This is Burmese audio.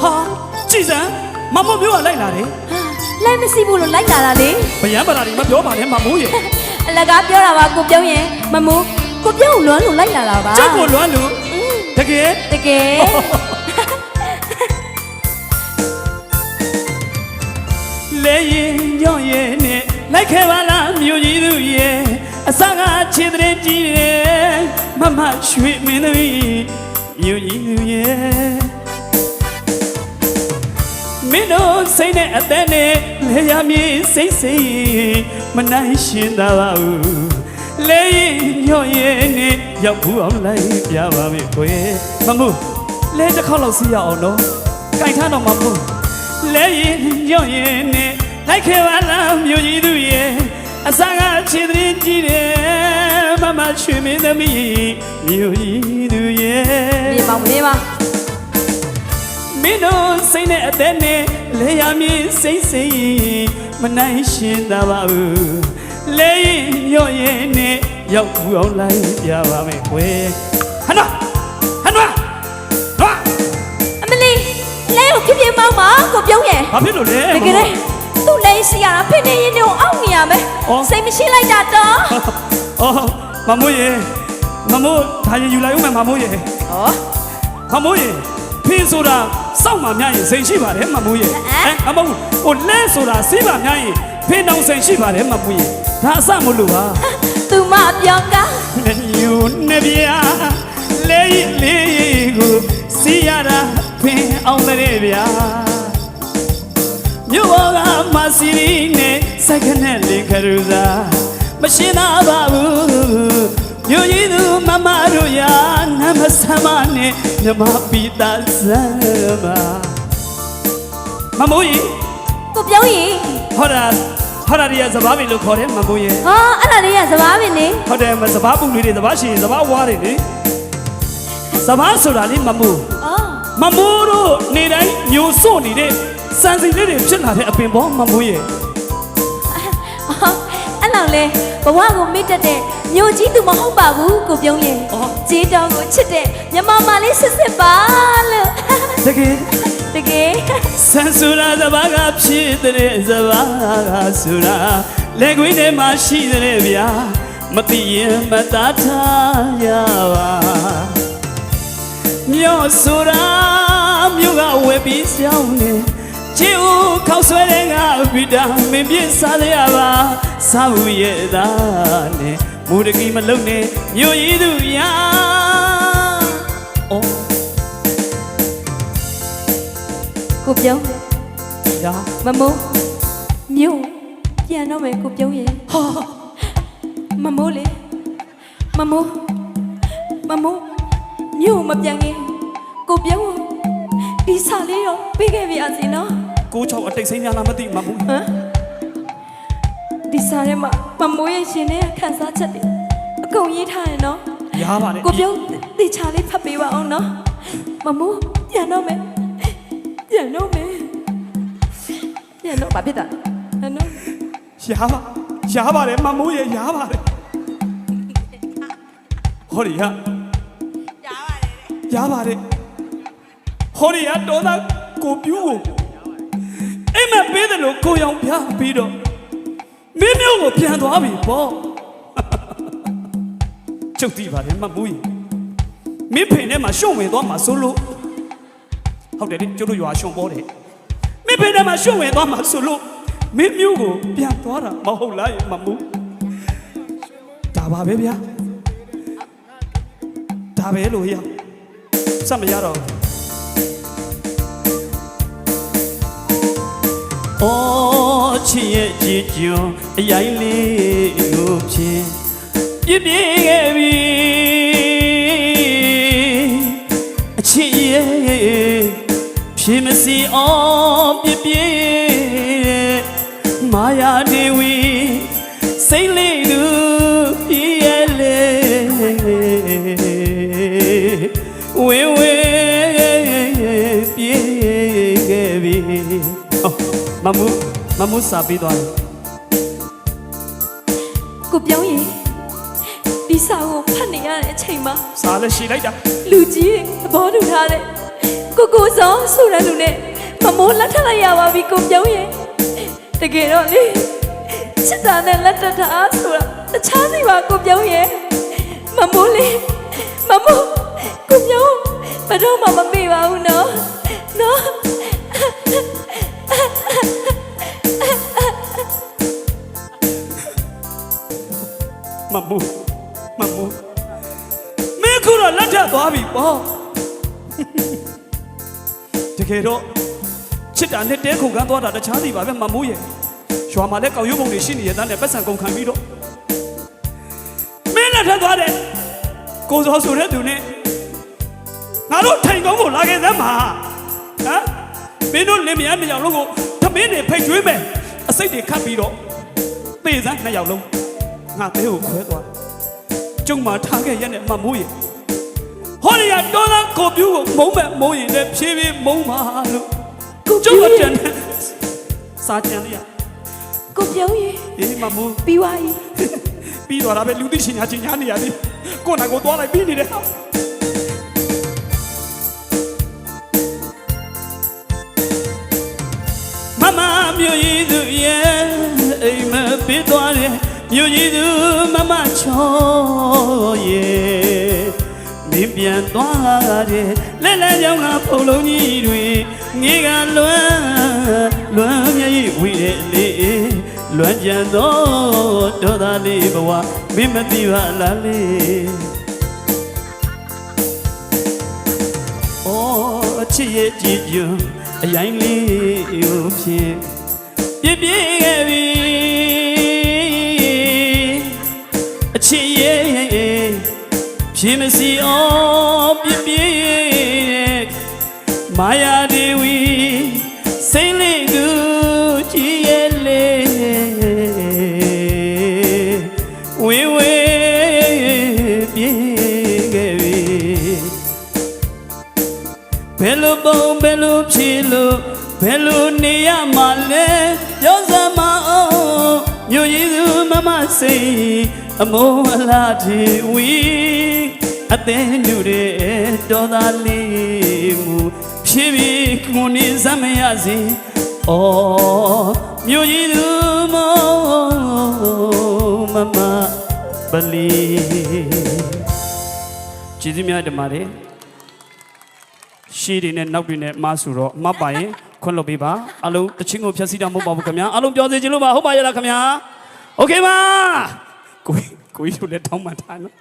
ဟာကြည်စံမမိုးမျိုးကလိုက်လာတယ် လိုက်မစီဘူးလို့လိုက်လာတာလေ ဗျံပလာတွေမပြောပါနဲ့မမိုးရေ အလကားပြောတာပါကိုပြုံးရင်မမိုးကိုပြုံးကိုလွမ်းလို့လိုက်လာတာပါ ကျုပ်ကိုလွမ်းလို့တကယ် တကယ် လဲရင်ညော့ရဲ့နဲ့လိုက်ခဲ့ပါလားမြို့ကြီးသူရဲ့အစကခြေတဲ့ကြီးရဲ့မမရွှေမင်းသမီးမြို့ကြီးသူရဲ့မင်းတို့စိတ်နဲ့အသက်နဲ့လဲရမြေစိတ်စိတ်မနိုင်ရှင်သာပါဘူးလဲရင်ညော့ရဲ့နဲ့ရောက်ဘူးအောင်လိုက်ပြပါမယ်ကိုရဲ့မမို့လဲတစ်ခေါက်လောက်စီးရအောင်နော်ကြိုက်ထားတော့မမို့လဲရင်ညော့ရဲ့နဲ့လိုက်ခဲ့ပါလားမြို့ကြီးသူရဲ့အစကခြေတဲ့ကြီးတယ်မမရွှေမင်းသမီးမြို့ကြီးသူရဲ့ နေပါနေပါ မင်းတို့စိတ်နဲ့အသက်နဲ့လဲရမည်စိတ်စိတ်မနိုင်ရှင်သာပါဘူးလဲရင်ညော့ရင်နဲ့ရောက်ဘူးအောင်လိုက်ပြပါမယ်ကွယ်ဟန်နွားနွား အမလီလဲကိုဖြစ်ဖြစ်မောင်းပါကိုပြုံးရင် ဘာဖြစ်လို့လဲ တကယ်လေသူ့လဲရှိရတာဖိနေရင်တော့အောက်နေရမယ်စိတ်မရှိလိုက်တာတော့ အော်မမိုးရေမမိုးဒါရင်ယူလိုက်ဦးမယ်မမိုးရေ ဟော မမိုးရေဖင်းဆိုတာစောက်မှများရင်စိတ်ရှိပါတယ်မမိုးရေအမဟုတ်ဟိုလဲဆိုတာစီးပါများရင်ဖင်းတောင်စိတ်ရှိပါတယ်မမိုးရေဒါအစမလို့ပါ သူမပြောင်းက ယူနေပြလေးလေးကိုစီရတာဖင်အောင်တဲ့ဗျာမြို့ပေါ်ကမစီရီနဲ့စက္ကနဲ့လေးခရူစာမရှင်းတော့ပါဘူးမြို့ကြီးသူမမတို့ရာနမဆမနဲ့မြမပိတာဇမမမိုးကြီး ကိုပြုံးရင် ဟောတာရီယာစဘာပင်လို့ခေါ်တယ်မမိုးကြီး ဟာအဲ့ဒါလေးကစဘာပင်နေ ဟုတ်တယ်စဘာပုတ်လေးတွေစဘာရှင်စဘာဝါးတွေလေစဘာဆိုတာလေမမိုး အော် မမိုးတို့နေတိုင်းညိုစို့နေတဲ့စံစီလေးတွေဖြစ်လာတဲ့အပင်ပေါ်မမိုးရဲ့ အဲ့လောက်လေဘဝကိုမိတ်တက်တဲ့မြို့ကြီးသူမဟုတ်ပါဘူးကိုပြုံးရင်ကြေးတောင်ကိုချစ်တဲ့မြမမလေးစစ်စစ်ပါလို့ တကယ် တကယ် စံဆိုတာစဘာကဖြစ်တဲ့စဘာကဆိုတာလက်ကွင်းထဲမှာရှိတဲ့ဗျာမသိရင်မသားထားရပါမြို့ဆိုတာမြို့ကဝယ်ပြီးဆောင်နေချီဦးခောက်ဆွဲတဲ့ကဗီတာမင်ပြည့်စားရပါစားဘူးရဲ့သားနဲ့မူတကီမလုံနဲ့မြို့ရည်သူရာအော် ကိုပြုံး ရာ မမိုးမြို့ပြန်တော့မယ်ကိုပြုံးရင် ဟာ မမိုးလေမမိုးမြို့မပြန်ခင်ကိုပြုံးဒီစာလေးတော့ပေးခဲ့ပါစီနော် ကိုချောက်အတိတ်စိမ်းများလားမသိမဘူး ဟမ်ဒီစာထဲမှာမမိုးရဲ့ရှင်နဲ့ခန်းစားချက်တွေအကုန်ရေးထားရနော် ရပါနဲ့ ကိုပြုံးတေချာလေးဖတ်ပေးပါအောင်နော်မမိုးပြန်တော့မယ်ပြန်တော့ဘာဖြစ်တာလဲနော် ရပါတယ်မမိုးရဲ့ရပါတယ်ဟောဒီဟာရပါတယ်ဟောဒီဟာတော်သားကိုပြူးကိုအိမ်မက်ပေးတယ်လို့ကိုရောင်ပြပြီးတော့မင်းမျိုးကိုပြန်သွားပြီပေါ့ကျုပ်သိပါတယ်မမိုးကြီးမင်းဖိန်ထဲမှာရှုံဝင်သွားမှာဆိုလို့ဟုတ်တယ်လေကျုပ်တို့ရွာရှုံပေါ်တယ်မင်းဖိန်ထဲမှာရှုံဝင်သွားမှာဆိုလို့မင်းမျိုးကိုပြန်သွားတာမဟုတ်လားမမိုးဒါပါပဲဗျာဒါပဲလို့ရစမရတော့အော်ချစ်ရဲ့ကြည်ကျွန်းအရင်လေးကိုဖြင့်ပြည့်ပြည့်ခဲ့ပြီအချစ်ရဲ့ဖြည့်မစီအောင်ပြည့်ပြည့်မာယာနေဝီစိတ်လေးသူပြည့်လေဝေဝေပြေခဲ့ပြီမမူစာပြီးသွားတယ် ကိုပြောင်းရင်ဒီစာကိုဖတ်နေရတဲ့အချိန်မှာ စာလည်းရှိလိုက်တာ လူကြီးသဘောတူထားတဲ့ကို ကိုစောဆိုတဲ့လူနဲ့မမိုးလက်ထပ်လိုက်ရပါပြီကိုပြောင်းရဲ့တကယ်တော့လေချစ်တာနဲ့လက်ထပ်တာဆိုတာတခြားစီပါကိုပြောင်းရဲ့မမိုးလေးမမိုးကိုပြောင်းဘယ်တော့မှမမေ့ပါဘူးနော်နော် မမူမင်းခုတော့လက်ထပ်သွားပြီပေါ့တကယ်တော့ချစ်တာနဲ့တဲခုန်ခန်းသွားတာတခြားစီပါပဲမမူရဲ့ရွာမှာလည်းကောက်ရုပ်ပုံတွေရှိနေရတဲ့ပတ်စံကုန်ခံပြီးတော့မင်းလက်ထပ်သွားတယ်ကိုစောဆိုတဲ့သူနဲ့ငါတို့ထိုင်ကောင်းကိုလာခဲ့သမ်းမှာဟမ်မင်းတို့လင်မယားနှစ်ယောက်လုံးကိုသမင်းတွေဖိတ်ကျွေးမယ်အစိတ်တွေခတ်ပြီးတော့သေစမ်းနှစ်ယောက်လုံးငါတဲကိုခွဲသွားကျုံမှာထားခဲ့ရတဲ့မမိုးရေဟောဒီကတော်သားကိုပြူကိုမုံမဲ့မုံရင်လည်းဖြည်းဖြည်းမုံပါလို့ကိုကျုံမတန်စာကြံရကိုပြောင်းရဲ့အေးမမိုးပြီးသွားပြီပြီးသွားတာပဲလူသိရှင်ညာချင်းညာနေရသေးကိုနိုင်ကိုသွားလိုက်ပြီးနေတယ်မမမြို့ရည်သူရဲ့အိမ်မပေးသွားတယ်မြို့ရည်သူမမချောရဲ့မင်းပြန်သွားတယ်လဲလဲကြောင့်ငါဖုန်လုံးကြီးတွေငေးကလွမ်းမြည်ဝီတဲ့လေလွမ်းကြံတော့ဒေါသလေးဘဝမင်းမသိပါလားလေအော်ချစ်ရဲ့ကြည်ကျွန်းအရင်လေးကိုဖြင့်ပြပြခဲ့ပြီအချစ်ရဲ့ဖြင့်မစီအောင်ပြပြမာယာဒေဝီစိတ်လေးသူကြည်ရဲ့လေဝေဝေပြေခဲ့ပြီဘယ်လိုပုံဘယ်လိုဖြေလို့ဘယ်လိုနေရမှာလဲပြောစမ်းမအောင်မြို့ရည်သူမမစိတ်အမိုးအလားတီဝီအသေးညူတဲ့တော်သားလေးမူဖြည်းဖြည်းကိုနေစမ်းမရစေအော်မြို့ရည်သူမမပလီကျေးဇူးများတင်ပါတယ်ရှေ့တွေနဲ့နောက်တွေနဲ့မဆိုတော့မပါရင်ခွင့်လွှတ်ပေးပါအလုံးတချင်းကိုဖြတ်စီးတာမဟုတ်ပါဘူးခင်ဗျာအလုံးပြောစေချင်လို့ပါဟုတ်ပါရဲ့လားခင်ဗျာโอเคပါကိုကြီးတို့လည်းတောင်းပန်ထားနော်